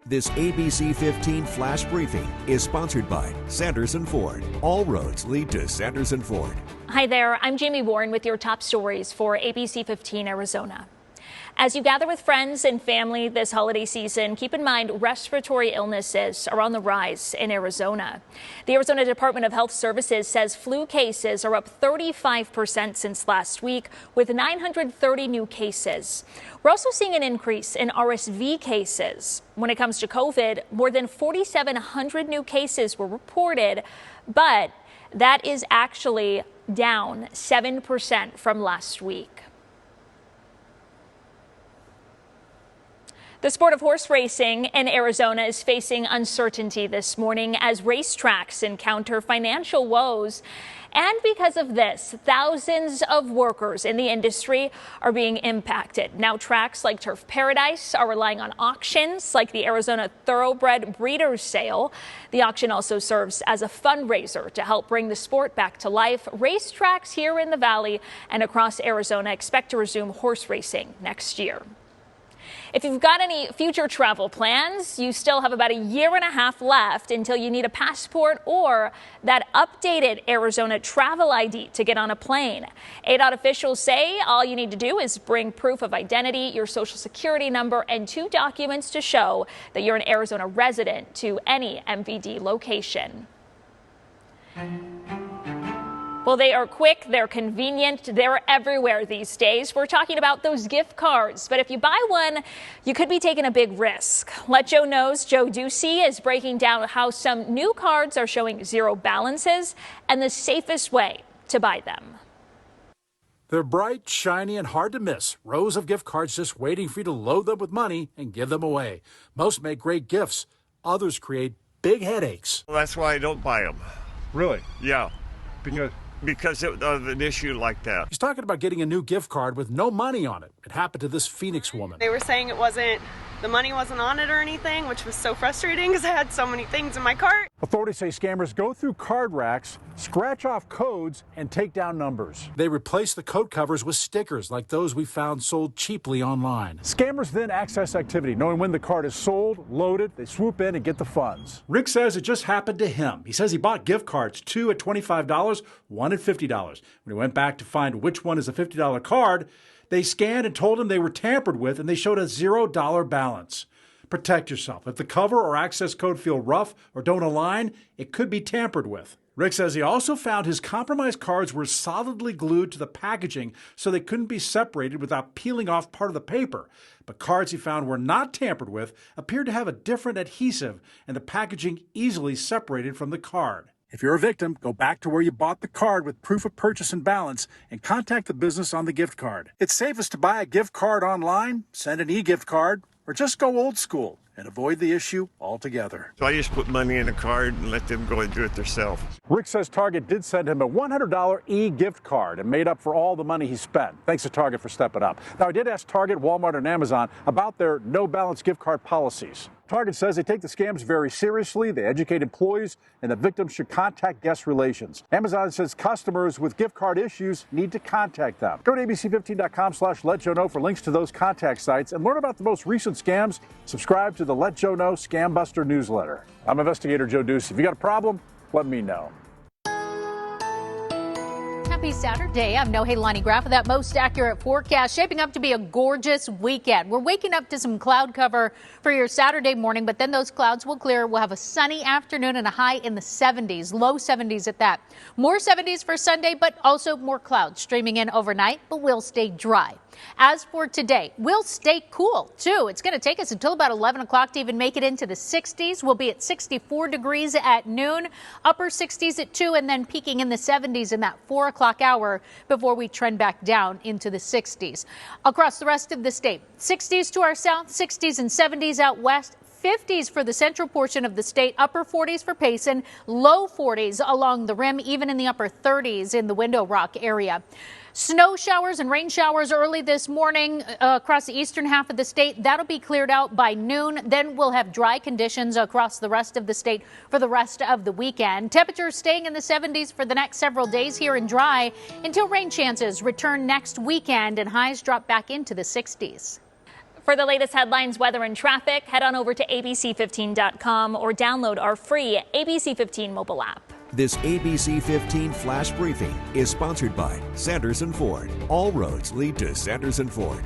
This ABC15 Flash Briefing is sponsored by Sanderson Ford. All roads lead to Sanderson Ford. Hi there, I'm Jamie Warren with your top stories for ABC15 Arizona. As you gather with friends and family this holiday season, keep in mind respiratory illnesses are on the rise in Arizona. The Arizona Department of Health Services says flu cases are up 35% since last week, with 930 new cases. We're also seeing an increase in RSV cases. When it comes to COVID, more than 4,700 new cases were reported, but that is actually down 7% from last week. The sport of horse racing in Arizona is facing uncertainty this morning as racetracks encounter financial woes. And because of this, thousands of workers in the industry are being impacted. Now, tracks like Turf Paradise are relying on auctions like the Arizona Thoroughbred Breeders' Sale. The auction also serves as a fundraiser to help bring the sport back to life. Racetracks here in the valley and across Arizona expect to resume horse racing next year. If you've got any future travel plans, you still have about a year and a half left until you need a passport or that updated Arizona travel ID to get on a plane. ADOT officials say all you need to do is bring proof of identity, your social security number, and 2 documents to show that you're an Arizona resident to any MVD location. Well, they are quick, they're convenient, they're everywhere these days. We're talking about those gift cards, but if you buy one, you could be taking a big risk. Let Joe Know's Joe Ducey is breaking down how some new cards are showing zero balances and the safest way to buy them. They're bright, shiny, and hard to miss. Rows of gift cards just waiting for you to load them with money and give them away. Most make great gifts. Others create big headaches. Well, that's why I don't buy them. Really? Yeah. Because of an issue like that. He's talking about getting a new gift card with no money on it. It happened to this Phoenix woman. They were saying the money wasn't on it or anything, which was so frustrating because I had so many things in my cart. Authorities say scammers go through card racks, scratch off codes, and take down numbers. They replace the code covers with stickers like those we found sold cheaply online. Scammers then access activity. Knowing when the card is sold, loaded, they swoop in and get the funds. Rick says it just happened to him. He says he bought gift cards, 2 at $25, 1 at $50. When he went back to find which one is a $50 card, they scanned and told him they were tampered with, and they showed a $0 balance. Protect yourself. If the cover or access code feel rough or don't align, it could be tampered with. Rick says he also found his compromised cards were solidly glued to the packaging so they couldn't be separated without peeling off part of the paper. But cards he found were not tampered with appeared to have a different adhesive, and the packaging easily separated from the card. If you're a victim, go back to where you bought the card with proof of purchase and balance and contact the business on the gift card. It's safest to buy a gift card online, send an e-gift card, or just go old school and avoid the issue altogether. So I just put money in a card and let them go and do it themselves. Rick says Target did send him a $100 e-gift card and made up for all the money he spent. Thanks to Target for stepping up. Now, I did ask Target, Walmart, and Amazon about their no-balance gift card policies. Target says they take the scams very seriously, they educate employees, and the victims should contact guest relations. Amazon says customers with gift card issues need to contact them. Go to abc15.com/letjoeknow for links to those contact sites and learn about the most recent scams. Subscribe to the Let Joe Know Scam Buster newsletter. I'm investigator Joe Ducey. If you got a problem, let me know. Happy Saturday. I'm Nohelani Graff with that most accurate forecast. Shaping up to be a gorgeous weekend. We're waking up to some cloud cover for your Saturday morning, but then those clouds will clear. We'll have a sunny afternoon and a high in the 70s, low 70s at that. More 70s for Sunday, but also more clouds streaming in overnight, but we'll stay dry. As for today, we'll stay cool, too. It's going to take us until about 11 o'clock to even make it into the 60s. We'll be at 64 degrees at noon, upper 60s at 2, and then peaking in the 70s in that 4 o'clock hour before we trend back down into the 60s. Across the rest of the state, 60s to our south, 60s and 70s out west. 50s for the central portion of the state, upper 40s for Payson, low 40s along the rim, even in the upper 30s in the Window Rock area. Snow showers and rain showers early this morning across the eastern half of the state. That'll be cleared out by noon. Then we'll have dry conditions across the rest of the state for the rest of the weekend. Temperatures staying in the 70s for the next several days here and dry until rain chances return next weekend and highs drop back into the 60s. For the latest headlines, weather, and traffic, head on over to ABC15.com or download our free ABC15 mobile app. This ABC15 Flash Briefing is sponsored by Sanderson Ford. All roads lead to Sanderson Ford.